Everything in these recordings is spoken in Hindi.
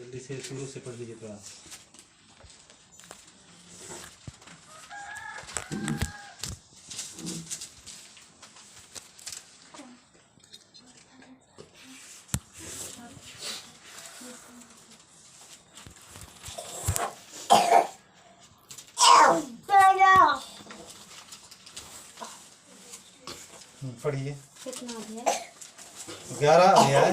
जल्दी से शुरू से पढ़ लीजिए थोड़ा। पढ़िए। कितना अध्याय? 11 अध्याय।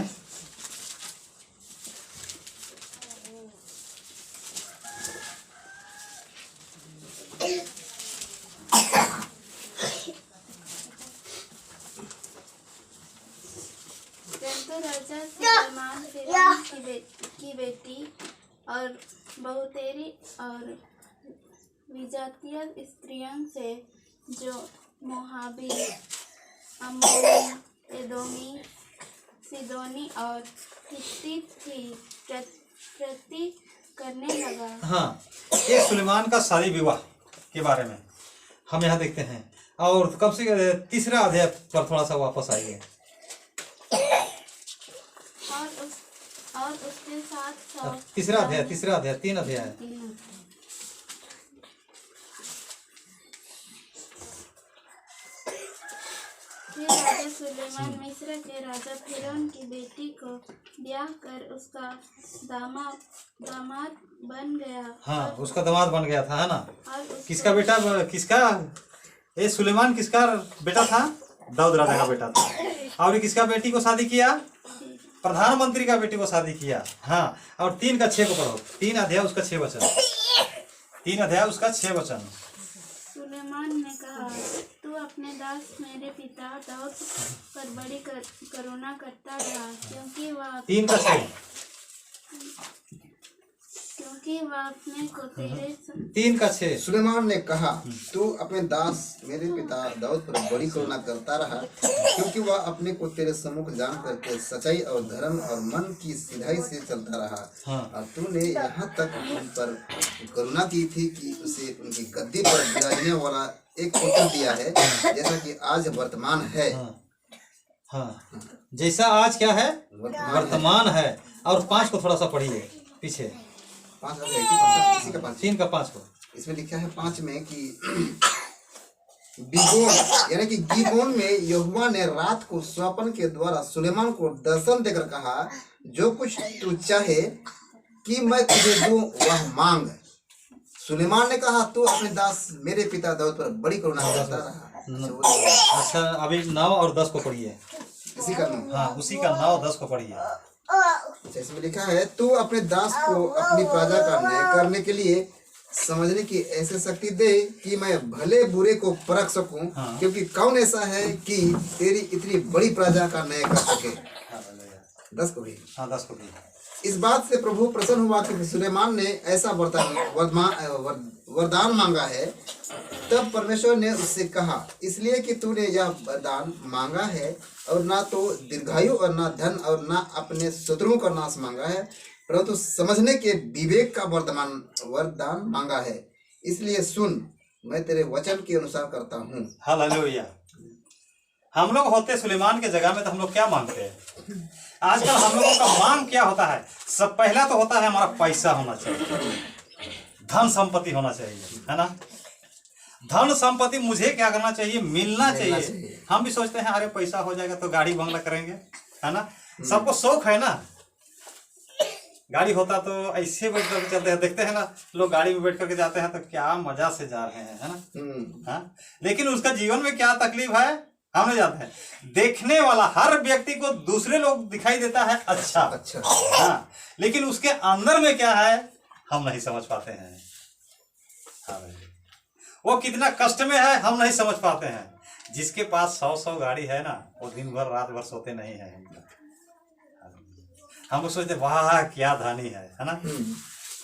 परंतु राजा सुलेमान फिरौन की बेटी और बहुतेरी और विजातीय स्त्रियों से जो मोआबी, अम्मोनी, एदोमी, सीदोनी और हित्ती थी प्रति करने लगा। हाँ, ये सुलेमान का शादी विवाह के बारे में हम यहाँ देखते हैं। और कब से तीसरा अध्याय पर थोड़ा सा वापस आइए। और उसके साथ तीसरा अध्याय 3 अध्याय है। फिर राजा सुलेमान मिस्र के राजा फिरौन की बेटी को ब्याह कर उसका दामाद बन गया। हाँ, उसका दामाद बन गया था, है ना। और किसका बेटा? ये सुलेमान किसका बेटा था? दाऊद राजा का बेटा था। और ये किसका बेटी को शादी किया? प्रधानमंत्री का बेटी को शादी किया। हाँ, और 3 का 6 को पढ़ो। 3 अध्याय उसका 6 वचन। 3 अध्याय उसका 6 वचन। सुलेमान ने कहा, तू अपने दास मेरे पिता दाऊद पर बड़ी करुणा करता रहा, क्योंकि वह 3 का 6। अपने को तेरे 3 का 6। सुलेमान ने कहा, तू अपने दास मेरे पिता दाऊद पर बड़ी करुणा करता रहा, क्योंकि वह अपने को तेरे सम्मुख जान करके सच्चाई और धर्म और मन की सिधाई से चलता रहा। हाँ। और तूने यहाँ तक उन पर करुणा की थी कि उसे उनकी गद्दी पर विराजने वाला एक पुत्र दिया है, जैसा कि आज वर्तमान है। हाँ, जैसा आज क्या है? वर्तमान है। और 5 को थोड़ा सा पढ़िए पीछे। 5 इसी का 5। 3 का 5 को। इसमें लिखा है 5 में कि बिगोन यानी कि गिबोन में यहोवा ने रात को स्वप्न के द्वारा सुलेमान को दर्शन देकर कहा, जो कुछ तू चाहे कि मैं तुझे दूं वह मांग। सुलेमान ने कहा, तू अपने दास मेरे पिता दाऊद पर बड़ी करुणा करता रहा। अच्छा, अभी 9 और 10 को पढ़िए। इसी का नाम। हाँ, उसी का 9 और 10 को पढ़िए। इसमें लिखा है, तू अपने दास को अपनी प्रजा का न्याय करने के लिए समझने की ऐसी शक्ति दे कि मैं भले बुरे को परख सकूं। हाँ। क्योंकि कौन ऐसा है कि तेरी इतनी बड़ी प्रजा का न्याय कर सके। 10 को भी। हाँ, 10 को भी। इस बात से प्रभु प्रसन्न हुआ कि सुलेमान ने ऐसा वरदान मांगा है। तब परमेश्वर ने उससे कहा, इसलिए कि तूने यह वरदान मांगा है, और ना तो दीर्घायु और ना धन और ना अपने शत्रुओं का नाश मांगा है, परंतु समझने के विवेक का वरदान मांगा है। इसलिए सुन, मैं तेरे वचन के अनुसार करता हूँ। हालेलुया। हम लोग होते सुलेमान के जगह में तो हम लोग क्या मांगते हैं? आजकल हम लोगों का मांग क्या होता है? सब पहला तो होता है हमारा पैसा होना चाहिए, धन संपत्ति होना चाहिए, है ना। धन संपत्ति मुझे क्या करना चाहिए? मिलना चाहिए। हम भी सोचते हैं, अरे पैसा हो जाएगा तो गाड़ी बंगला करेंगे, है ना। सबको शौक है ना। गाड़ी होता तो ऐसे बैठ करके चलते हैं, देखते हैं ना लोग गाड़ी में बैठ करके जाते हैं तो क्या मजा से जा रहे हैं, है ना। हाँ, लेकिन उसका जीवन में क्या तकलीफ है हम नहीं जानते हैं। देखने वाला हर व्यक्ति को दूसरे लोग दिखाई देता है अच्छा। हाँ, लेकिन उसके अंदर में क्या है हम नहीं समझ पाते हैं। हाँ, वो कितना कष्ट में है हम नहीं समझ पाते हैं। जिसके पास 100 गाड़ी है ना, वो दिन भर रात भर सोते नहीं है। हम लोग सोचते वाह क्या धनी है ना।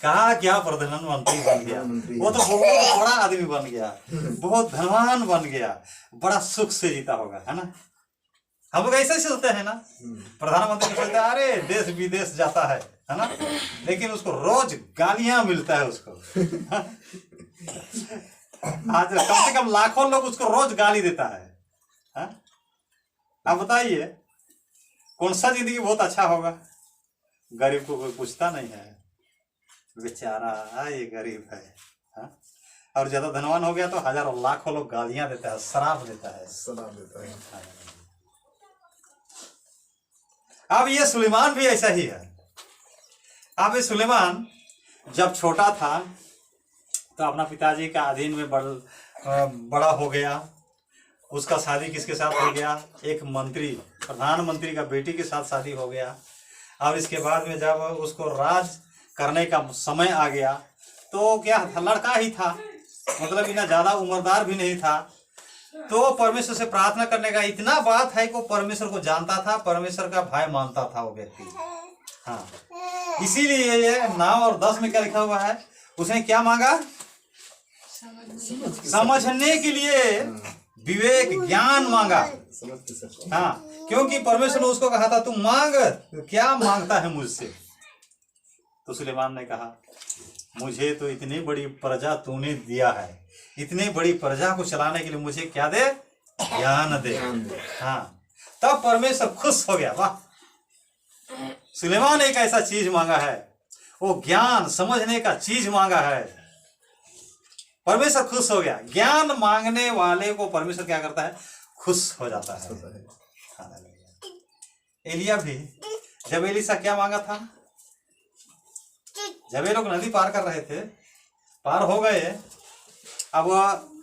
कहा क्या प्रधानमंत्री बन गया, वो तो बहुत बड़ा आदमी बन गया, बहुत धनवान बन गया, बड़ा सुख से जीता होगा, है ना। हम लोग ऐसे सोचते हैं ना। प्रधानमंत्री को सोचते हैं अरे देश विदेश जाता है ना, लेकिन उसको रोज गालियां मिलता है उसको। आज कम से कम लाखों लोग उसको रोज गाली देता है। आप बताइए कौन सा जिंदगी बहुत अच्छा होगा? गरीब को कोई पूछता नहीं है, बेचारा ये गरीब है। हाँ? और ज्यादा धनवान हो गया तो हजारों लाखों लोग गालियां देता है, शराब देता है। सलाम देता है। अब ये सुलेमान भी ऐसा ही है। अब ये सुलेमान जब छोटा था तो अपना पिताजी का अधीन में बड़ा हो गया। उसका शादी किसके साथ हो गया? एक मंत्री, प्रधानमंत्री का बेटी के साथ शादी हो गया। और इसके बाद में जब उसको राज करने का समय आ गया तो क्या था, लड़का ही था, मतलब इतना ज्यादा उम्रदार भी नहीं था। तो परमेश्वर से प्रार्थना करने का इतना बात है कि वो परमेश्वर को जानता था, परमेश्वर का भाई मानता था वो व्यक्ति। हाँ, इसीलिए ये 9 और 10 में क्या लिखा हुआ है, उसने क्या मांगा? समझने के लिए विवेक, ज्ञान मांगा। हाँ, क्योंकि परमेश्वर ने उसको कहा था तू मांग, क्या मांगता है मुझसे? तो सुलेमान ने कहा मुझे तो इतनी बड़ी प्रजा तूने दिया है, इतनी बड़ी प्रजा को चलाने के लिए मुझे क्या दे? ज्ञान दे। हाँ, तब परमेश्वर खुश हो गया। वाह, सुलेमान एक ऐसा चीज मांगा है, वो ज्ञान समझने का चीज मांगा है, परमेश्वर खुश हो गया। ज्ञान मांगने वाले को परमेश्वर क्या करता है? खुश हो जाता है। एलिया भी, जब एलिसा क्या मांगा था, जब ये लोग नदी पार कर रहे थे, पार हो गए, अब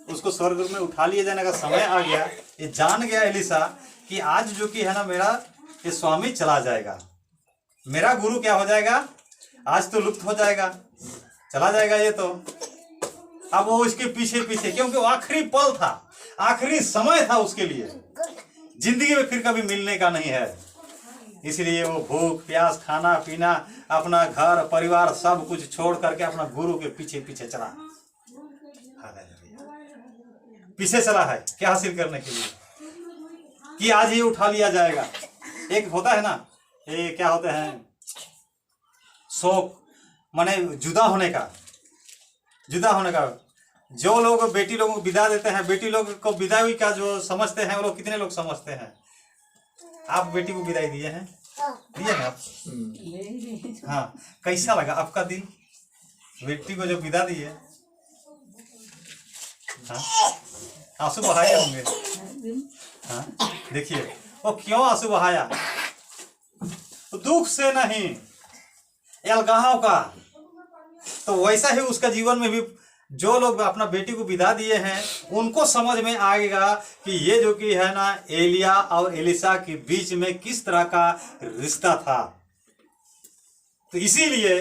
उसको स्वर्ग में उठा लिए जाने का समय आ गया। ये जान गया एलिसा कि आज जो कि है ना, मेरा ये स्वामी चला जाएगा, मेरा गुरु क्या हो जाएगा, आज तो लुप्त हो जाएगा, चला जाएगा ये तो। अब वो उसके पीछे पीछे, क्योंकि वो आखिरी पल था, आखिरी समय था उसके लिए, जिंदगी में फिर कभी मिलने का नहीं है। इसलिए वो भूख प्यास, खाना पीना, अपना घर परिवार सब कुछ छोड़ करके अपना गुरु के पीछे पीछे चला। पीछे चला है क्या हासिल करने के लिए? कि आज ये उठा लिया जाएगा। एक होता है ना, ये क्या होते हैं, शोक, माने जुदा होने का। जो लोग बेटी लोगों को विदा देते हैं, बेटी लोग को विदाई का जो समझते हैं, वो लोग कितने लोग समझते हैं? आप बेटी को विदाई दिए हैं? दिए ना आप? हाँ, कैसा लगा आपका दिल बेटी को जब विदा दिए? हाँ, आंसू बहाए होंगे। हाँ, देखिए वो क्यों आंसू बहाया? दुख से नहीं, अलगाव का। तो वैसा ही उसका जीवन में भी जो लोग अपना बेटी को विदा दिए हैं, उनको समझ में आएगा कि ये जो कि है ना, एलिया और एलिसा के बीच में किस तरह का रिश्ता था। तो इसीलिए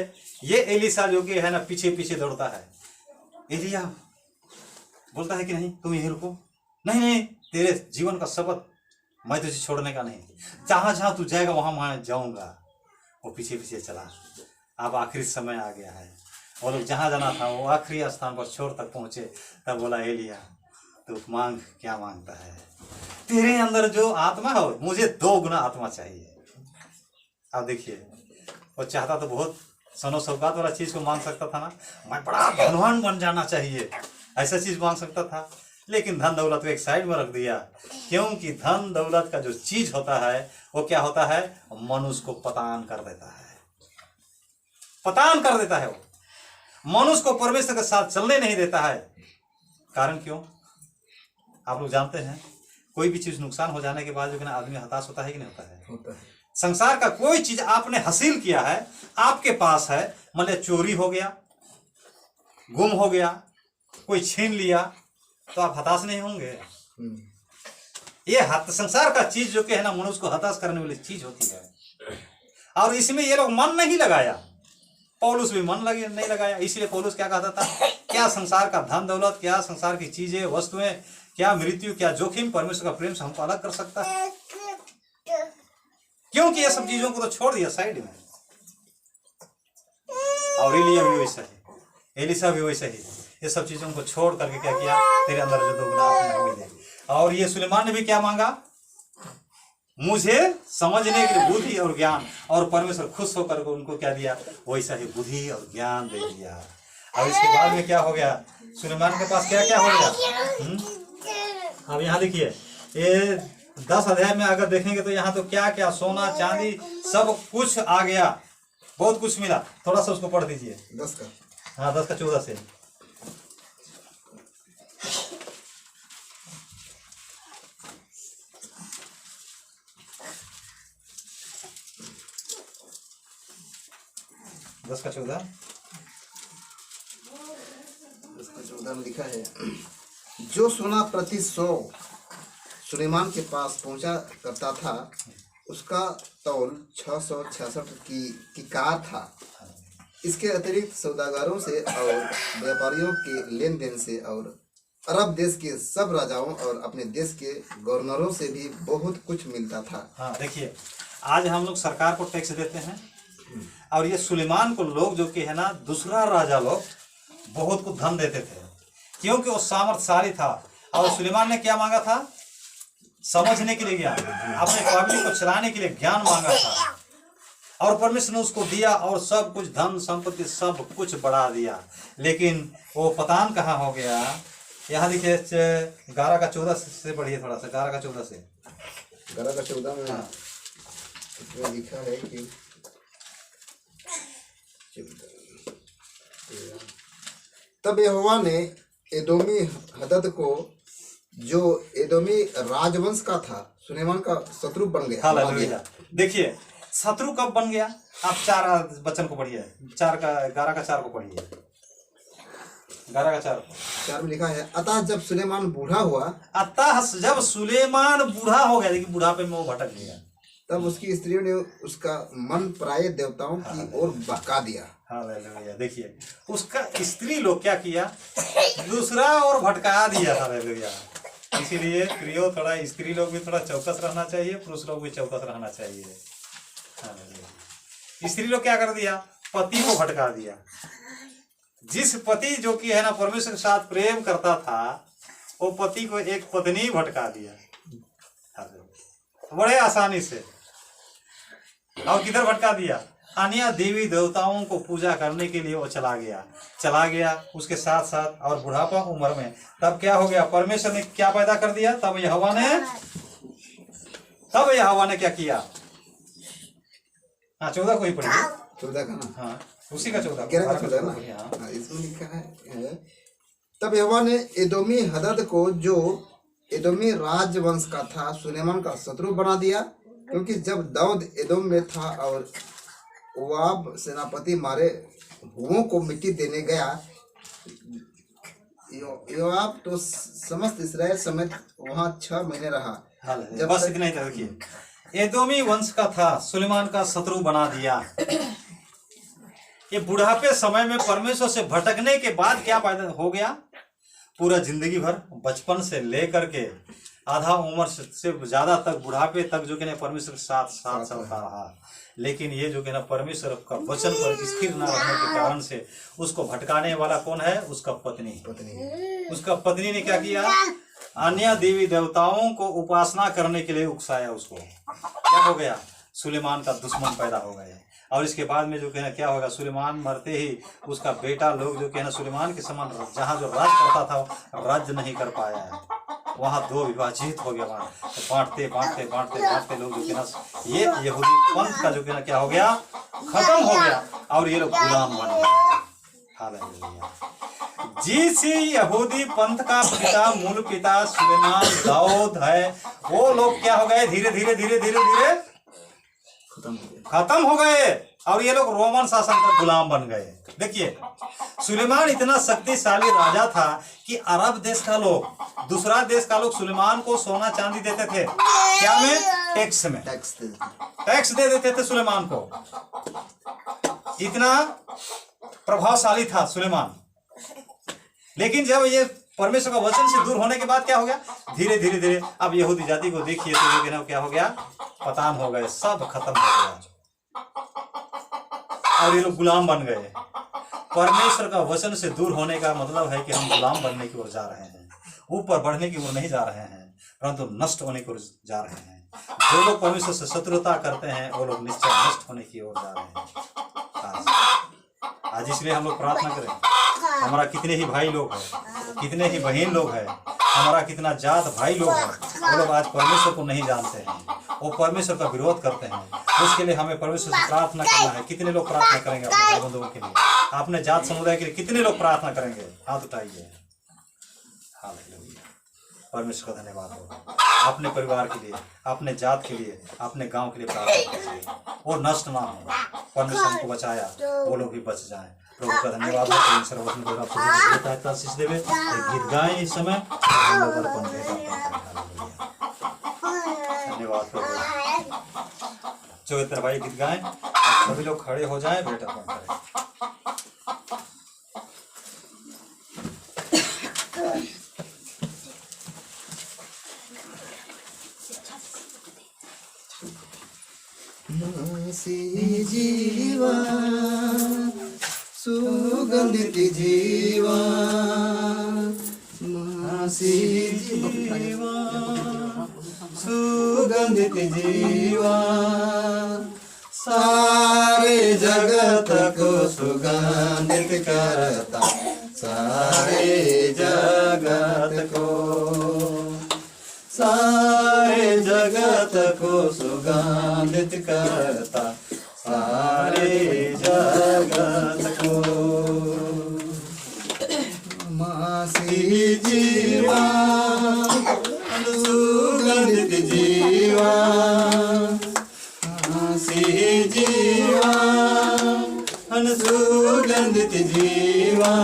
ये एलिसा जो कि है ना, पीछे पीछे दौड़ता है। एलिया बोलता है कि नहीं, तुम यहीं रुको, नहीं, तेरे जीवन का शपथ, मैं तुझे छोड़ने का नहीं, जहां जहां तू जाएगा वहां जाऊंगा। वो पीछे पीछे चला। अब आखिरी समय आ गया है, वो लोग जहाँ जाना था वो आखिरी स्थान पर छोर तक पहुंचे। तब बोला एलिया तू मांग, क्या मांगता है? तेरे अंदर जो आत्मा है मुझे 2 गुना आत्मा चाहिए। अब देखिए, वो चाहता तो बहुत सनो सौगात वाला चीज को मांग सकता था ना, मैं बड़ा धनवान बन जाना चाहिए, ऐसा चीज मांग सकता था। लेकिन धन दौलत को एक साइड में रख दिया, क्योंकि धन दौलत का जो चीज होता है वो क्या होता है, मनुष्य को पतान कर देता है, पतान कर देता है। वो मनुष्य को परमेश्वर के साथ चलने नहीं देता है। कारण क्यों? आप लोग जानते हैं, कोई भी चीज नुकसान हो जाने के बाद जो कि ना, आदमी हताश होता है कि नहीं होता है? संसार का कोई चीज आपने हासिल किया है, आपके पास है, मतलब चोरी हो गया, गुम हो गया, कोई छीन लिया, तो आप हताश नहीं होंगे? ये संसार का चीज जो कि है ना, मनुष्य को हताश करने वाली चीज होती है। और इसमें ये लोग मन नहीं लगाया, पौलुस भी मन नहीं लगाया। इसलिए पौलुस क्या कहता था, क्या संसार का धन दौलत, क्या संसार की चीजें वस्तुएं, क्या मृत्यु, क्या जोखिम परमेश्वर का प्रेम से हमको अलग कर सकता है? क्योंकि ये सब चीजों को तो छोड़ दिया साइड में। और एलिया भी वैसा ही, एलिसा भी वैसा ही, ये सब चीजों को छोड़ करके क्या किया, तेरे अंदर जो 2 गुना आत्मा मिले। और ये सुलेमान ने भी क्या मांगा, मुझे समझने के लिए बुद्धि और ज्ञान, और परमेश्वर खुश होकर उनको क्या दिया, वैसा ही बुद्धि और ज्ञान दे दिया। अब इसके बाद में क्या हो गया, सुलेमान के पास क्या क्या हो गया। अब यहाँ देखिए, ये 10 अध्याय में अगर देखेंगे तो यहाँ तो क्या क्या सोना चांदी सब कुछ आ गया। बहुत कुछ मिला। थोड़ा सा उसको पढ़ दीजिए। 10 का। हाँ 10 का 14 से। दस का 14 में लिखा है, जो सोना प्रति 100 सुलेमान के पास पहुंचा करता था, उसका तौल 666 की कार था। इसके अतिरिक्त सौदागरों से और व्यापारियों के लेन देन से और अरब देश के सब राजाओं और अपने देश के गवर्नरों से भी बहुत कुछ मिलता था। हाँ देखिए, आज हम लोग सरकार को टैक्स देते हैं और ये सुलेमान को लोग जो कि है ना, दूसरा राजा लोग बहुत कुछ धन देते थे, क्योंकि वो सामर्थ्यशाली था। और सुलेमान ने क्या मांगा था? समझने के लिए ज्ञान, अपने पब्लिक को चलाने के लिए ज्ञान मांगा था, और परमेश्वर ने उसको दिया और सब कुछ धन संपत्ति सब कुछ बढ़ा दिया। लेकिन वो पतान कहाँ हो गया? यहाँ देखिए 11 का 14 से पढ़िए थोड़ा सा। 11 का 14 से। 11 का 14 में हाँ। इसमें लिखा है कि तब यहोवा ने एदोमी हदद को, जो एदोमी राजवंश का था, सुलेमान का शत्रु बन गया। हालेलुया। देखिए शत्रु कब बन गया? आप 4 वचन को पढ़िए। 11 का 4 को पढ़िए। 11 का 4 4 में लिखा है, अतः जब सुलेमान बूढ़ा हुआ, अतः जब सुलेमान बूढ़ा हो गया, लेकिन बुढ़ापे में वो भटक गया, तब उसकी स्त्रियों ने उसका मन पराये देवताओं की ओर बहका दिया। हालेलुया। देखिए उसका स्त्री लोग क्या किया? दूसरा और भटका दिया। हालेलुया। इसीलिए प्रियो, थोड़ा स्त्री लोग भी थोड़ा चौकस रहना चाहिए, पुरुष लोग भी चौकस रहना चाहिए। हालेलुया। स्त्री लोग क्या कर दिया? पति को भटका दिया। जिस पति जो कि है ना परमेश्वर के साथ प्रेम करता था, वो पति को एक पत्नी भटका दिया। हालेलुया। बड़े आसानी से। और किधर भटका दिया? अन्य देवी देवताओं को पूजा करने के लिए वो चला गया उसके साथ साथ। और बुढ़ापा उम्र में तब क्या हो गया? परमेश्वर ने क्या पैदा कर दिया? तब यहोवा ने क्या किया? हाँ 14 को ही पढ़िए। 14 का ना? हाँ उसी का 14। 11 का 14 ना? हाँ, इसमें लिखा है, तब यहोवा ने एदोमी हदद को, जो एदोमी राजवंश का था, सुलेमान का शत्रु बना दिया, क्योंकि जब दाऊद एदोम में था और योआब सेनापति मारे हुओं को मिट्टी देने गया, योआब तो समस्त इस्राएल समेत वहां 6 महीने रहा। बस इतना ही था। देखिए एदोमी वंश का था, सुलेमान का शत्रु बना दिया। ये बुढ़ापे समय में परमेश्वर से भटकने के बाद क्या पैदा हो गया? पूरा जिंदगी भर, बचपन से लेकर के आधा उम्र से ज्यादा तक, बुढ़ापे तक जो कि ना परमेश्वर के साथ चलता रहा। लेकिन ये जो कि ना परमेश्वर का वचन पर स्थिर न रहने के कारण से उसको भटकाने वाला कौन है? उसका पत्नी। उसका पत्नी ने क्या किया? अन्य देवी देवताओं को उपासना करने के लिए उकसाया उसको। क्या हो गया? सुलेमान का दुश्मन पैदा हो गया। और इसके बाद में जो कि ना क्या होगा? सुलेमान मरते ही उसका बेटा लोग जो कि ना सुलेमान के समान जहाँ जो राज करता था, राज्य नहीं कर पाया है। वहाँ 2 विभाजित हो गया। वहाँ बांटते लोग जो कि ना, ये यहूदी पंथ का जो कि ना क्या हो गया? खत्म हो गया और ये लोग गुलाम बन गए। हालेलुया। जिस यहूदी पंथ का मूल पिता सुलेमान दाऊद है, वो लोग क्या हो गए? धीरे धीरे खत्म हो गए और ये लोग रोमन शासन का गुलाम बन गए। देखिए सुलेमान इतना शक्तिशाली राजा था कि अरब देश का लोग, दूसरा देश का लोग सुलेमान को सोना चांदी देते थे। क्या में? टैक्स में। टैक्स दे देते थे सुलेमान को। इतना प्रभावशाली था सुलेमान। लेकिन जब ये परमेश्वर का वचन से दूर होने के बाद क्या हो गया? धीरे धीरे अब यहूदी जाति को देखिए तो क्या हो गया? पतान हो गए, सब खत्म हो गया और ये लोग गुलाम बन गए। परमेश्वर का वचन से दूर होने का मतलब है कि हम गुलाम बनने की ओर जा रहे हैं, ऊपर बढ़ने की ओर नहीं जा रहे हैं, परंतु नष्ट होने की ओर जा रहे हैं। जो लोग परमेश्वर से शत्रुता करते हैं वो लोग निश्चय नष्ट होने की ओर जा रहे हैं। आज इसलिए हम लोग प्रार्थना करें, हमारा कितने ही भाई लोग हैं, कितने ही बहन लोग हैं, हमारा कितना जात भाई लोग हैं, वो लोग आज परमेश्वर को नहीं जानते हैं, वो परमेश्वर का विरोध करते हैं। उसके लिए हमें परमेश्वर से प्रार्थना करना है। कितने लोग प्रार्थना करेंगे अपने भाई बंधुओं के लिए, अपने जात समुदाय के लिए कितने लोग प्रार्थना करेंगे? हाथ उठाइए। हालेलुया। परमेश्वर का धन्यवाद हो। अपने परिवार के लिए, अपने जात के लिए, अपने गांव के लिए प्रार्थना कीजिए। वो नष्ट ना हो, परमेश्वर हमको बचाया, वो लोग भी बच जाएं। प्रभु का धन्यवाद हो। परमेश्वर वचन को आपको देता है, आशीष देवे। गीत गाएं इस समय, हम लोग अर्पण दें। धन्यवाद प्रभु। जो इतना भाई गीत गाएं, सभी लोग खड़े हो जाएं, बेटा अर्पण करें। जीवा सुगंधित जीवा, मासी जीवा सुगंधित जीवा, सारे जगत को सुगंधित करता, सारे जगत को, सारे जगत को सुगंधित करता, सारे जगत को। मासी जीवा सुगंधित जीवा, मासी जीवा सुगंधित जीवा,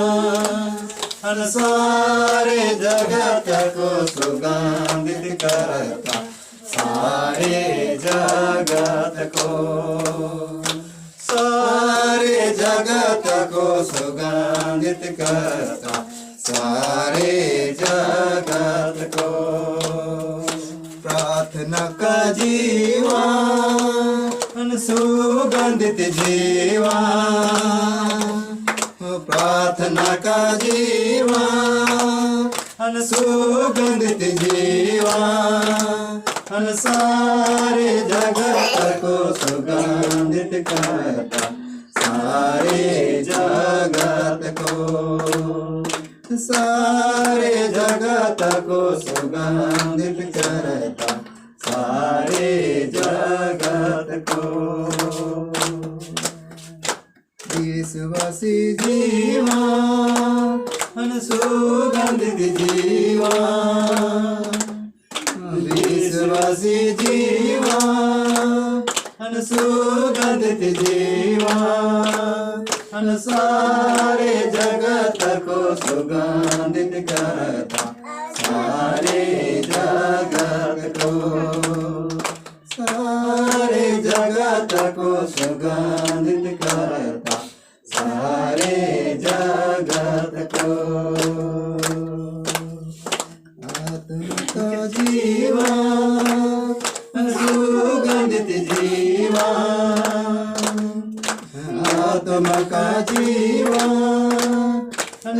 सारे जगत को सुगंधित करता, सारे जगत को, सारे जगत को सुगंधित करता, सारे जगत को। प्रार्थना का जीवा सुगंधित जीवा, प्रार्थना का जीवा सुगंधित जीवा, सारे जगत को सुगंधित करता, सारे जगत को, सारे जगत को सुगंधित करता, सारे जगत को। विश्वासी जीवा सुगंधित जीवा, विश्वासी जीवा सुगंधित जीवा, सारे जगत को सुगंधित करता, सारे जगत को, सारे जगत को सुगंधित करता, सारे जगत को। आत्मा का जीवा सुगंधित जीवा, आत्मा का जीवा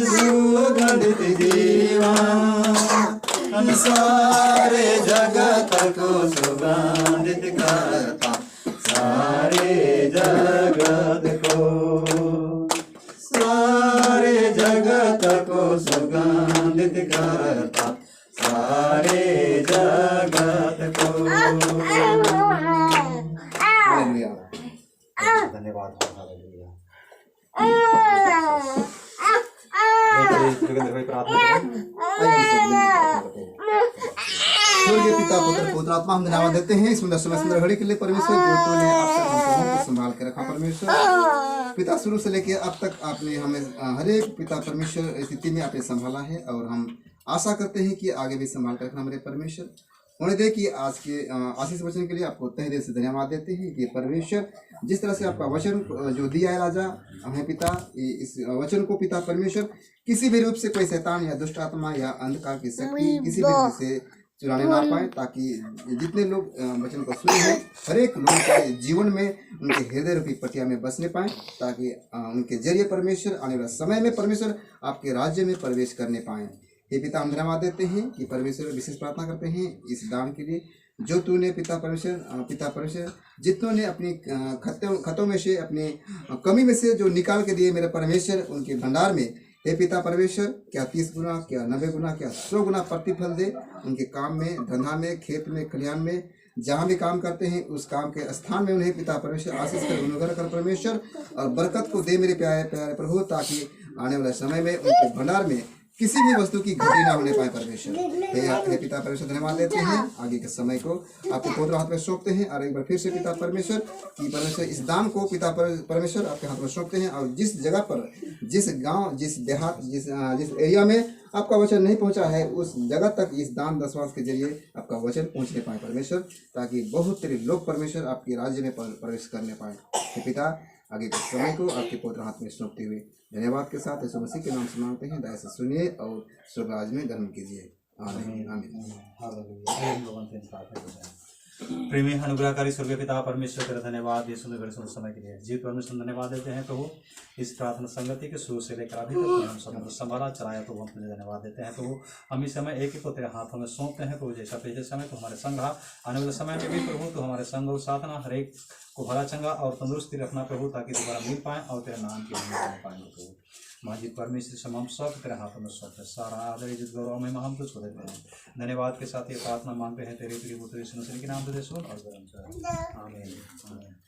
सुगंधित जीवा, सारे जगत को सुगंधित करता, सारे जगत को, सारे जगत को सुगंधित करता, सारे जगत को। धन्यवाद। पिता पुत्र पुत्र आत्मा हम धन्यवाद देते हैं इस सुंदर समय सुंदर घड़ी के लिए परमेश्वर, जो तूने आपसे संभाल के रखा परमेश्वर। पिता शुरू से लेकर अब तक आपने हमें हर एक पिता परमेश्वर स्थिति में आपने संभाला है, और हम आशा करते हैं कि आगे भी संभाल कर रखना हमारे परमेश्वर। उन्हें दे कि आज के आशीष वचन के लिए आपको तहे दिल से धन्यवाद देते हैं कि परमेश्वर जिस तरह से आपका वचन जो दिया है राजा हमें पिता, इस वचन को पिता परमेश्वर किसी भी रूप से कोई शैतान या दुष्ट आत्मा या अंधकार की शक्ति किसी भी रूप से चुराने ना पाए, ताकि जितने लोग वचन को सुने हैं हर एक लोगों के जीवन में उनके हृदय रूपी पटिया में बसने पाए, ताकि उनके जरिए परमेश्वर आने वाले समय में परमेश्वर आपके राज्य में प्रवेश करने पाए। हे पिता हम धन्यवाद देते हैं कि परमेश्वर विशेष प्रार्थना करते हैं इस दान के लिए जो तूने पिता परमेश्वर जितनों ने अपनी खतों में से अपनी कमी में से जो निकाल के दिए मेरे परमेश्वर उनके भंडार में, हे पिता परमेश्वर क्या 30 गुना, क्या 90 गुना, क्या 100 गुना प्रतिफल दे उनके काम में, धंधा में, खेत में, खलिहान में, जहाँ भी काम करते हैं उस काम के स्थान में उन्हें पिता परमेश्वर आशीष कर अनुग्रह कर परमेश्वर और बरकत को दे मेरे प्यारे प्यारे प्रभु, ताकि आने वाले समय में उनके भंडार में किसी भी वस्तु की घटी ना होने पाए परमेश्वर। हे पिता परमेश्वर, धन्यवाद देते हैं, आगे के समय को आपके पवित्र हाथ में सौंपते हैं। और एक बार फिर से पिता परमेश्वर कि परमेश्वर इस दान को पिता परमेश्वर आपके हाथ में सौंपते हैं। और जिस जगह पर, जिस गांव, जिस देहात, जिस एरिया में आपका वचन नहीं पहुंचा है, उस जगह तक इस दान दशवांश के जरिए आपका वचन पहुंचने पाए परमेश्वर, ताकि बहुत तेरे लोग परमेश्वर आपके राज्य में प्रवेश करने पाए। हे पिता, आगे के समय को आपके पवित्र हाथ में सौंपते हुए धन्यवाद के साथ यीशु मसीह के नाम से मांगते हैं। दया से सुनिए और स्वर्ग राज्य में ग्रहण कीजिए। आमीन आमीन। प्रेमी अनुग्रहकारी स्वर्गीय पिता परमेश्वर तेरा धन्यवाद यीशु में सुन समय के लिए। जी परमेश्वर धन्यवाद देते हैं प्रभु, इस प्रार्थना संगति के शुरू से लेकर अभी तक हम सब संभाला चलाया तो हम तुझे धन्यवाद देते हैं प्रभु। हम इस समय एक ही को तेरे हाथों में सौंपते हैं प्रभु। जैसा पिछले समय तो हमारे संग रहा, आने वाले समय में भी प्रभु तो हमारे संग और साथ ना, हर एक को भला चंगा और तंदुरुस्ती रखना प्रभु, ताकि दोबारा मिल पाए और तेरे नाम की महिमा पाएंगे प्रभु। माजी परमेश्वर से हम सब तेरे हाथों में सौंपते, सारा आदर इज्जत गौरव में हम तुझको देते हैं। धन्यवाद के साथ ये प्रार्थना मांगते हैं तेरे प्रिय पुत्र यीशु मसीह के नाम से सुन और आमीन।